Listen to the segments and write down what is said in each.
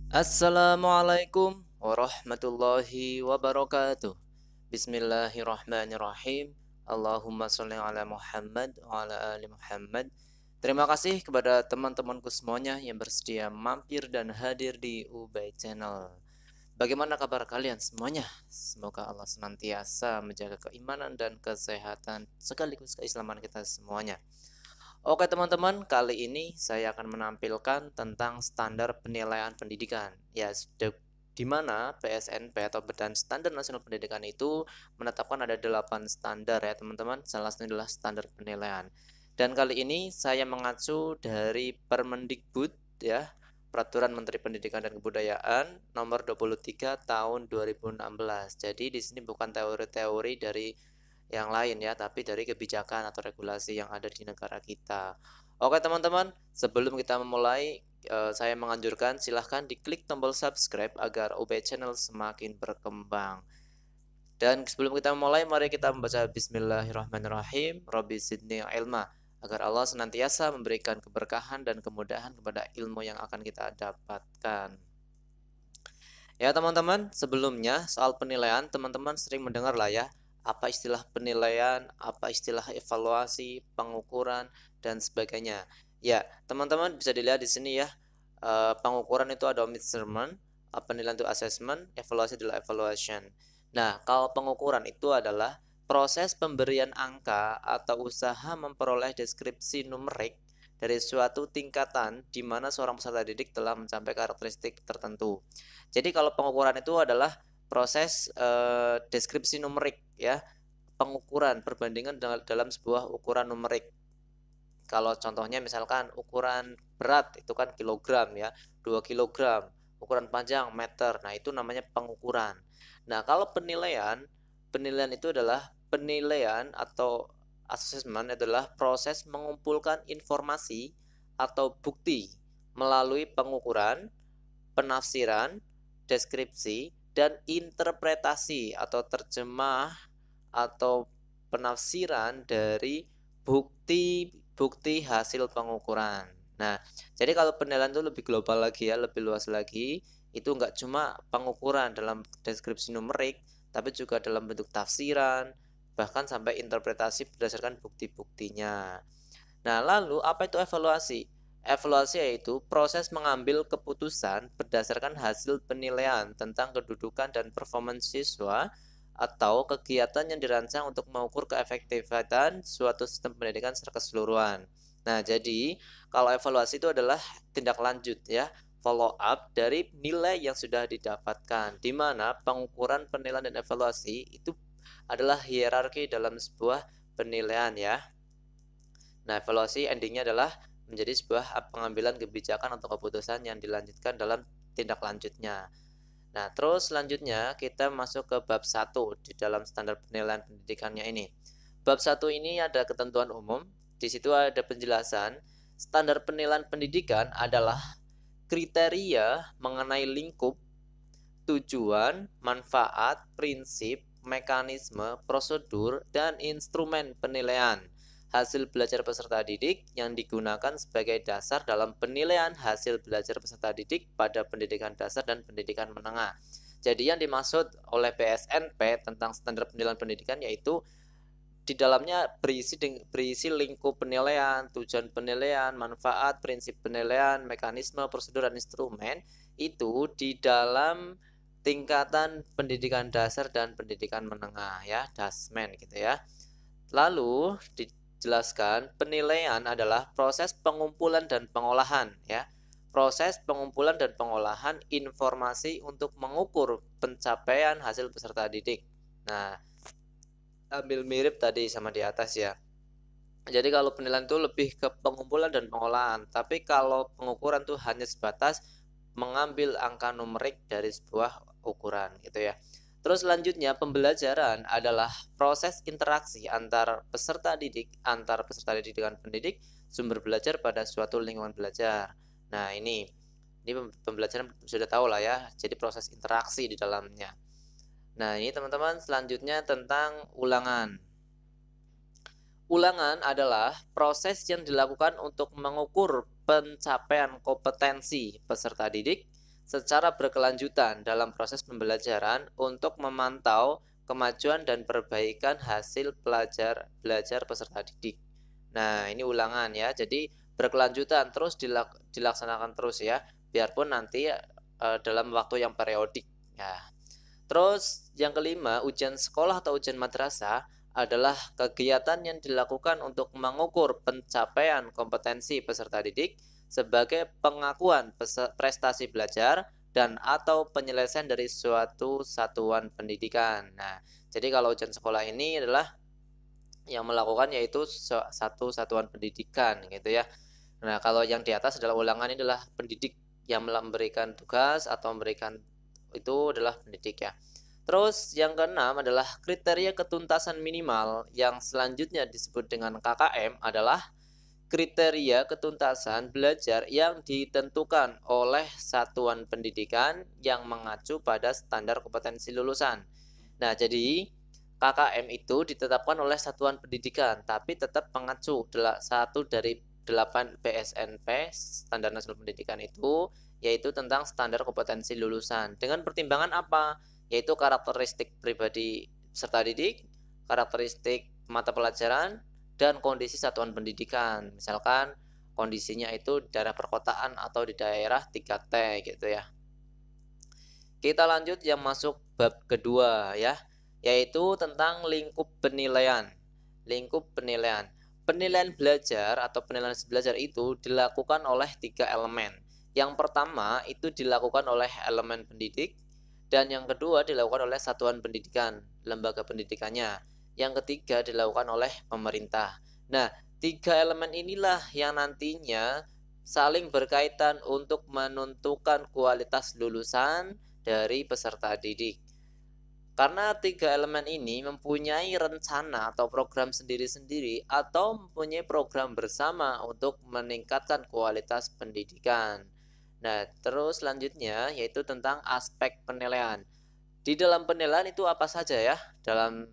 Assalamualaikum warahmatullahi wabarakatuh. Bismillahirrahmanirrahim. Allahumma sholli ala Muhammad wa ala ali Muhammad. Terima kasih kepada teman-temanku semuanya yang bersedia mampir dan hadir di Ubay Channel. Bagaimana kabar kalian semuanya? Semoga Allah senantiasa menjaga keimanan dan kesehatan sekaligus keislaman kita semuanya. Oke teman-teman, kali ini saya akan menampilkan tentang standar penilaian pendidikan. Ya, di mana PSNP atau Badan Standar Nasional Pendidikan itu menetapkan ada 8 standar ya teman-teman. Salah satunya adalah standar penilaian. Dan kali ini saya mengacu dari Permendikbud ya, Peraturan Menteri Pendidikan dan Kebudayaan nomor 23 tahun 2016. Jadi di sini bukan teori-teori dari yang lain ya, tapi dari kebijakan atau regulasi yang ada di negara kita. Oke teman-teman, sebelum kita memulai, saya menganjurkan silahkan diklik tombol subscribe agar UB Channel semakin berkembang. Dan sebelum kita memulai, mari kita membaca Bismillahirrahmanirrahim. Rabbi zidni ilma, agar Allah senantiasa memberikan keberkahan dan kemudahan kepada ilmu yang akan kita dapatkan. Ya teman-teman, sebelumnya soal penilaian, teman-teman sering mendengar lah ya, apa istilah penilaian, apa istilah evaluasi, pengukuran, dan sebagainya. Ya, teman-teman bisa dilihat di sini ya, pengukuran itu ada measurement, penilaian itu assessment, evaluasi adalah evaluation. Nah, kalau pengukuran itu adalah proses pemberian angka atau usaha memperoleh deskripsi numerik dari suatu tingkatan di mana seorang peserta didik telah mencapai karakteristik tertentu. Jadi kalau pengukuran itu adalah proses deskripsi numerik ya, pengukuran perbandingan dalam sebuah ukuran numerik. Kalau contohnya misalkan ukuran berat itu kan kilogram ya, 2 kilogram, ukuran panjang meter. Nah, itu namanya pengukuran. Nah, kalau penilaian itu adalah penilaian atau assessment adalah proses mengumpulkan informasi atau bukti melalui pengukuran, penafsiran, deskripsi, dan interpretasi atau terjemah atau penafsiran dari bukti hasil pengukuran. Nah, jadi kalau penilaian itu lebih global lagi ya, lebih luas lagi, itu nggak cuma pengukuran dalam deskripsi numerik, tapi juga dalam bentuk tafsiran, bahkan sampai interpretasi berdasarkan bukti-buktinya. Nah, lalu apa itu evaluasi? Evaluasi yaitu proses mengambil keputusan berdasarkan hasil penilaian tentang kedudukan dan performance siswa atau kegiatan yang dirancang untuk mengukur keefektifan suatu sistem pendidikan secara keseluruhan. Nah, jadi kalau evaluasi itu adalah tindak lanjut ya, follow up dari nilai yang sudah didapatkan, di mana pengukuran, penilaian, dan evaluasi itu adalah hierarki dalam sebuah penilaian ya. Nah, evaluasi endingnya adalah menjadi sebuah pengambilan kebijakan atau keputusan yang dilanjutkan dalam tindak lanjutnya. Nah, terus selanjutnya kita masuk ke bab 1 di dalam standar penilaian pendidikannya ini. Bab 1 ini ada ketentuan umum. Di situ ada penjelasan standar penilaian pendidikan adalah kriteria mengenai lingkup, tujuan, manfaat, prinsip, mekanisme, prosedur, dan instrumen penilaian hasil belajar peserta didik yang digunakan sebagai dasar dalam penilaian hasil belajar peserta didik pada pendidikan dasar dan pendidikan menengah. Jadi yang dimaksud oleh PSNP tentang standar penilaian pendidikan yaitu di dalamnya berisi lingkup penilaian, tujuan penilaian, manfaat, prinsip penilaian, mekanisme, prosedur, dan instrumen itu di dalam tingkatan pendidikan dasar dan pendidikan menengah ya, dasmen gitu ya. Lalu dijelaskan penilaian adalah proses pengumpulan dan pengolahan ya. Proses pengumpulan dan pengolahan informasi untuk mengukur pencapaian hasil peserta didik. Nah, ambil mirip tadi sama di atas ya. Jadi kalau penilaian itu lebih ke pengumpulan dan pengolahan, tapi kalau pengukuran tuh hanya sebatas mengambil angka numerik dari sebuah ukuran gitu ya. Terus selanjutnya pembelajaran adalah proses interaksi antar peserta didik dengan pendidik, sumber belajar pada suatu lingkungan belajar. Nah, ini pembelajaran sudah tahu lah ya. Jadi proses interaksi di dalamnya. Nah, ini teman-teman selanjutnya tentang ulangan. Ulangan adalah proses yang dilakukan untuk mengukur pencapaian kompetensi peserta didik secara berkelanjutan dalam proses pembelajaran untuk memantau kemajuan dan perbaikan hasil belajar peserta didik. Nah, ini ulangan ya. Jadi berkelanjutan terus dilaksanakan terus ya, biarpun nanti dalam waktu yang periodik. Ya. Terus yang kelima, ujian sekolah atau ujian madrasah adalah kegiatan yang dilakukan untuk mengukur pencapaian kompetensi peserta didik sebagai pengakuan prestasi belajar dan atau penyelesaian dari suatu satuan pendidikan. Nah, jadi kalau ujian sekolah ini adalah yang melakukan yaitu satu satuan pendidikan gitu ya. Nah, kalau yang di atas adalah ulangan, ini adalah pendidik yang memberikan tugas atau memberikan, itu adalah pendidik ya. Terus yang keenam adalah kriteria ketuntasan minimal yang selanjutnya disebut dengan KKM adalah kriteria ketuntasan belajar yang ditentukan oleh satuan pendidikan yang mengacu pada standar kompetensi lulusan. Nah, jadi KKM itu ditetapkan oleh satuan pendidikan, tapi tetap mengacu satu dari 8 BSNP, Standar Nasional Pendidikan itu, yaitu tentang standar kompetensi lulusan. Dengan pertimbangan apa? Yaitu karakteristik pribadi peserta didik, karakteristik mata pelajaran, dan kondisi satuan pendidikan. Misalkan kondisinya itu di daerah perkotaan atau di daerah 3T gitu ya. Kita lanjut yang masuk bab kedua ya, yaitu tentang lingkup penilaian. Lingkup penilaian. Penilaian belajar atau penilaian belajar itu dilakukan oleh 3 elemen. Yang pertama itu dilakukan oleh elemen pendidik, dan yang kedua dilakukan oleh satuan pendidikan, lembaga pendidikannya. Yang ketiga dilakukan oleh pemerintah. Nah, 3 elemen inilah yang nantinya saling berkaitan untuk menentukan kualitas lulusan dari peserta didik. Karena 3 elemen ini mempunyai rencana atau program sendiri-sendiri atau mempunyai program bersama untuk meningkatkan kualitas pendidikan. Nah, terus selanjutnya yaitu tentang aspek penilaian. Di dalam penilaian itu apa saja ya? Dalam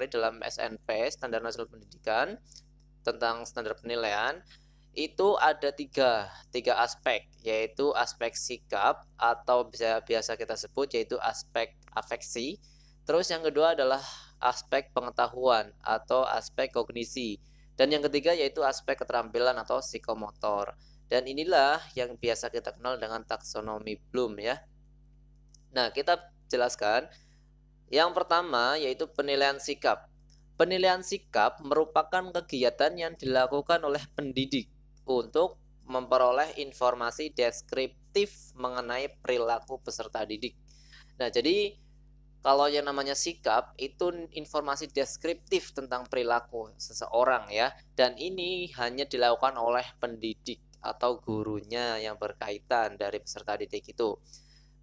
dalam SNP, Standar Nasional Pendidikan, tentang standar penilaian, itu ada tiga aspek, yaitu aspek sikap atau biasa kita sebut yaitu aspek afeksi. Terus yang kedua adalah aspek pengetahuan atau aspek kognisi. Dan yang ketiga yaitu aspek keterampilan atau psikomotor. Dan inilah yang biasa kita kenal dengan taksonomi Bloom ya. Nah, kita jelaskan. Yang pertama yaitu penilaian sikap. Penilaian sikap merupakan kegiatan yang dilakukan oleh pendidik untuk memperoleh informasi deskriptif mengenai perilaku peserta didik. Nah, jadi kalau yang namanya sikap itu informasi deskriptif tentang perilaku seseorang ya, dan ini hanya dilakukan oleh pendidik atau gurunya yang berkaitan dari peserta didik itu.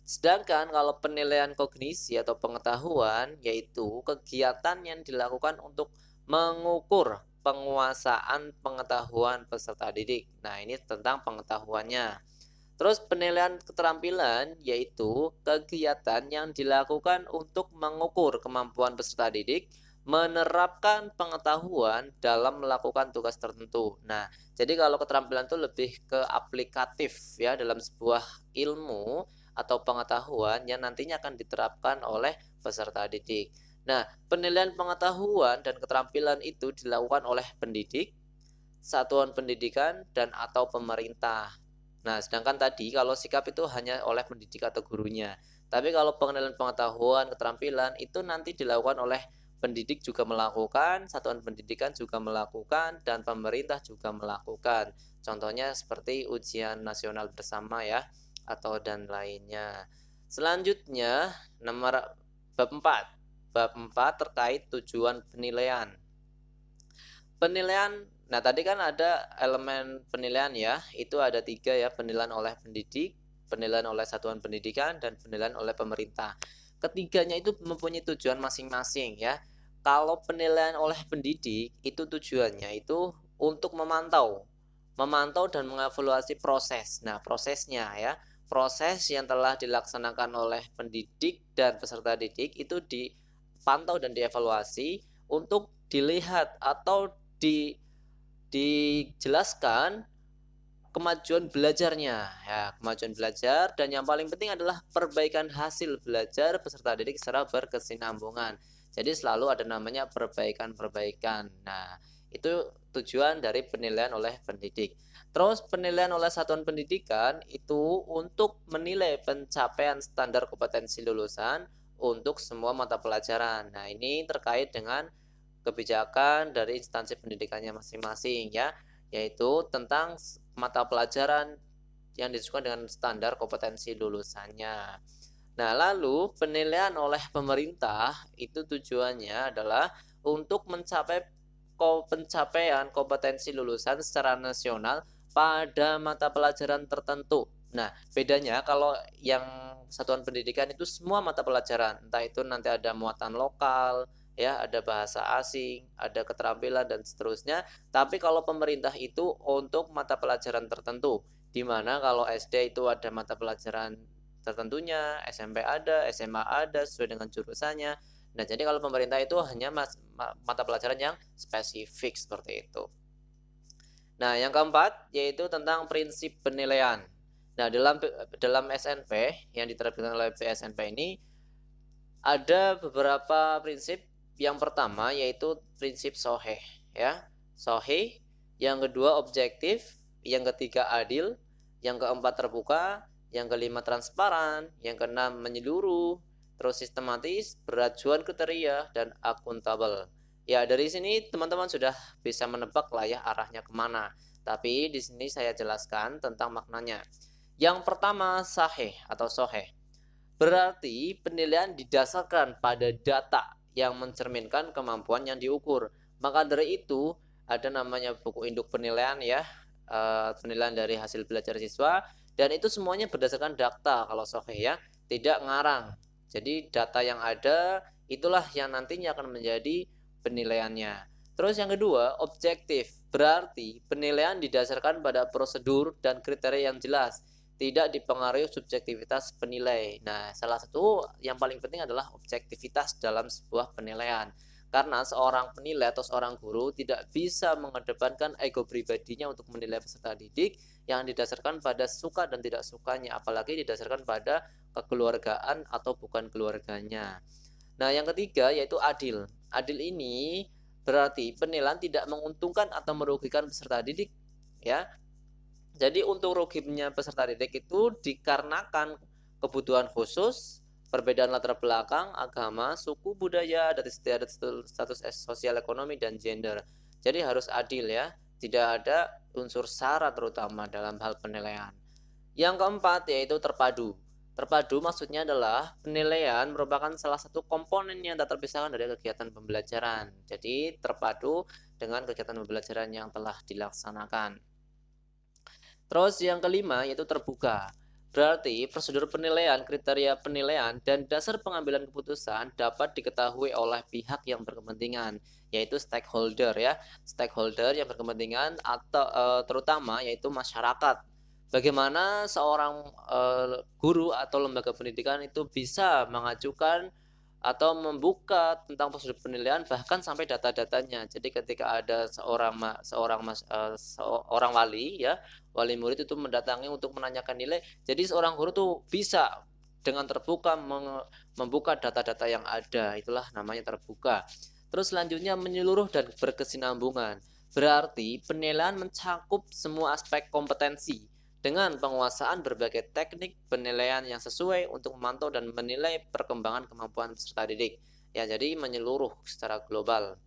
Sedangkan kalau penilaian kognisi atau pengetahuan yaitu kegiatan yang dilakukan untuk mengukur penguasaan pengetahuan peserta didik. Nah, ini tentang pengetahuannya. Terus penilaian keterampilan yaitu kegiatan yang dilakukan untuk mengukur kemampuan peserta didik menerapkan pengetahuan dalam melakukan tugas tertentu. Nah, jadi kalau keterampilan itu lebih ke aplikatif ya, dalam sebuah ilmu atau pengetahuan yang nantinya akan diterapkan oleh peserta didik. Nah, penilaian pengetahuan dan keterampilan itu dilakukan oleh pendidik, satuan pendidikan, dan atau pemerintah. Nah, sedangkan tadi kalau sikap itu hanya oleh pendidik atau gurunya. Tapi kalau penilaian pengetahuan, keterampilan itu nanti dilakukan oleh pendidik juga melakukan, satuan pendidikan juga melakukan, dan pemerintah juga melakukan. Contohnya seperti ujian nasional bersama ya, atau dan lainnya. Selanjutnya nomor bab 4. Bab 4 terkait tujuan penilaian. Penilaian, nah tadi kan ada elemen penilaian ya, itu ada 3 ya, penilaian oleh pendidik, penilaian oleh satuan pendidikan, dan penilaian oleh pemerintah. Ketiganya itu mempunyai tujuan masing-masing ya. Kalau penilaian oleh pendidik itu tujuannya itu untuk memantau dan mengevaluasi proses. Nah, prosesnya ya, proses yang telah dilaksanakan oleh pendidik dan peserta didik itu dipantau dan dievaluasi untuk dilihat atau dijelaskan kemajuan belajarnya. Ya, kemajuan belajar dan yang paling penting adalah perbaikan hasil belajar peserta didik secara berkesinambungan. Jadi selalu ada namanya perbaikan-perbaikan. Nah, itu tujuan dari penilaian oleh pendidik. Terus penilaian oleh satuan pendidikan itu untuk menilai pencapaian standar kompetensi lulusan untuk semua mata pelajaran. Nah, ini terkait dengan kebijakan dari instansi pendidikannya masing-masing ya, yaitu tentang mata pelajaran yang disesuaikan dengan standar kompetensi lulusannya. Nah, lalu penilaian oleh pemerintah itu tujuannya adalah untuk mencapai pencapaian kompetensi lulusan secara nasional pada mata pelajaran tertentu. Nah, bedanya kalau yang satuan pendidikan itu semua mata pelajaran, entah itu nanti ada muatan lokal, ya, ada bahasa asing, ada keterampilan dan seterusnya. Tapi kalau pemerintah itu untuk mata pelajaran tertentu, di mana kalau SD itu ada mata pelajaran tertentunya, SMP ada, SMA ada sesuai dengan jurusannya. Nah, jadi kalau pemerintah itu hanya mata pelajaran yang spesifik seperti itu. Nah, yang keempat yaitu tentang prinsip penilaian. Nah, dalam SNP yang diterbitkan oleh BSNP ini ada beberapa prinsip. Yang pertama yaitu prinsip soheh, ya. Soheh, yang kedua objektif, yang ketiga adil, yang keempat terbuka, yang kelima transparan, yang keenam menyeluruh, terus sistematis, beracuan kriteria, dan akuntabel. Ya, dari sini teman-teman sudah bisa menebak lah ya arahnya kemana. Tapi di sini saya jelaskan tentang maknanya. Yang pertama sahih atau soheh. Berarti penilaian didasarkan pada data yang mencerminkan kemampuan yang diukur. Maka dari itu ada namanya buku induk penilaian ya, penilaian dari hasil belajar siswa, dan itu semuanya berdasarkan data kalau soheh ya, tidak ngarang. Jadi data yang ada itulah yang nantinya akan menjadi penilaiannya. Terus yang kedua, objektif. Berarti penilaian didasarkan pada prosedur dan kriteria yang jelas, tidak dipengaruhi subjektivitas penilai. Nah, salah satu yang paling penting adalah objektivitas dalam sebuah penilaian. Karena seorang penilai atau seorang guru tidak bisa mengedepankan ego pribadinya untuk menilai peserta didik yang didasarkan pada suka dan tidak sukanya, apalagi didasarkan pada kekeluargaan atau bukan keluarganya. Nah, yang ketiga yaitu adil. Adil ini berarti penilaian tidak menguntungkan atau merugikan peserta didik, ya. Jadi untuk ruginya peserta didik itu dikarenakan kebutuhan khusus, perbedaan latar belakang, agama, suku, budaya, adat istiadat, status sosial ekonomi, dan gender. Jadi harus adil ya, tidak ada unsur sara terutama dalam hal penilaian. Yang keempat yaitu terpadu. Terpadu maksudnya adalah penilaian merupakan salah satu komponen yang tak terpisahkan dari kegiatan pembelajaran. Jadi terpadu dengan kegiatan pembelajaran yang telah dilaksanakan. Terus yang kelima yaitu terbuka. Berarti prosedur penilaian, kriteria penilaian, dan dasar pengambilan keputusan dapat diketahui oleh pihak yang berkepentingan, yaitu stakeholder ya. Stakeholder yang berkepentingan atau terutama yaitu masyarakat. Bagaimana seorang guru atau lembaga pendidikan itu bisa mengajukan atau membuka tentang prosedur penilaian bahkan sampai data-datanya. Jadi ketika ada seorang wali ya, wali murid itu mendatangi untuk menanyakan nilai, jadi seorang guru tuh bisa dengan terbuka membuka data-data yang ada, itulah namanya terbuka. Terus selanjutnya menyeluruh dan berkesinambungan. Berarti penilaian mencakup semua aspek kompetensi dengan penguasaan berbagai teknik penilaian yang sesuai untuk memantau dan menilai perkembangan kemampuan peserta didik. Ya, jadi menyeluruh secara global.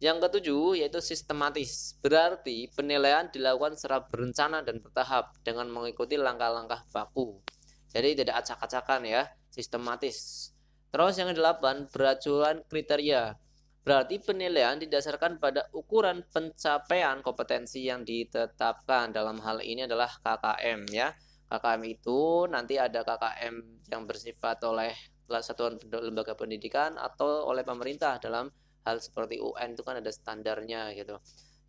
Yang ketujuh yaitu sistematis. Berarti penilaian dilakukan secara berencana dan bertahap dengan mengikuti langkah-langkah baku. Jadi tidak acak-acakan ya, sistematis. Terus yang kedelapan, beracuan kriteria. Berarti penilaian didasarkan pada ukuran pencapaian kompetensi yang ditetapkan. Dalam hal ini adalah KKM ya. KKM itu nanti ada KKM yang bersifat oleh satuan lembaga pendidikan atau oleh pemerintah. Dalam hal seperti UN itu kan ada standarnya gitu.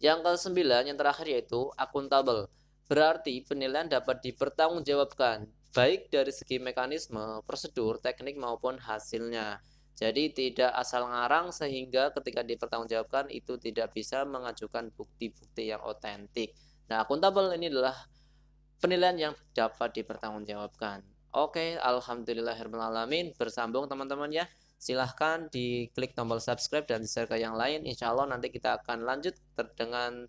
Yang ke-9 yang terakhir yaitu akuntabel. Berarti penilaian dapat dipertanggungjawabkan baik dari segi mekanisme, prosedur, teknik maupun hasilnya. Jadi tidak asal ngarang sehingga ketika dipertanggungjawabkan itu tidak bisa mengajukan bukti-bukti yang otentik. Nah, akuntabel ini adalah penilaian yang dapat dipertanggungjawabkan. Oke, alhamdulillahirrahmanirrahim. Bersambung teman-teman ya. Silahkan diklik tombol subscribe dan share ke yang lain. Insya Allah nanti kita akan lanjut dengan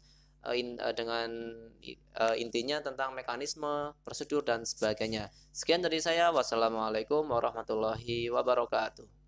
intinya tentang mekanisme, prosedur dan sebagainya. Sekian dari saya. Wassalamualaikum warahmatullahi wabarakatuh.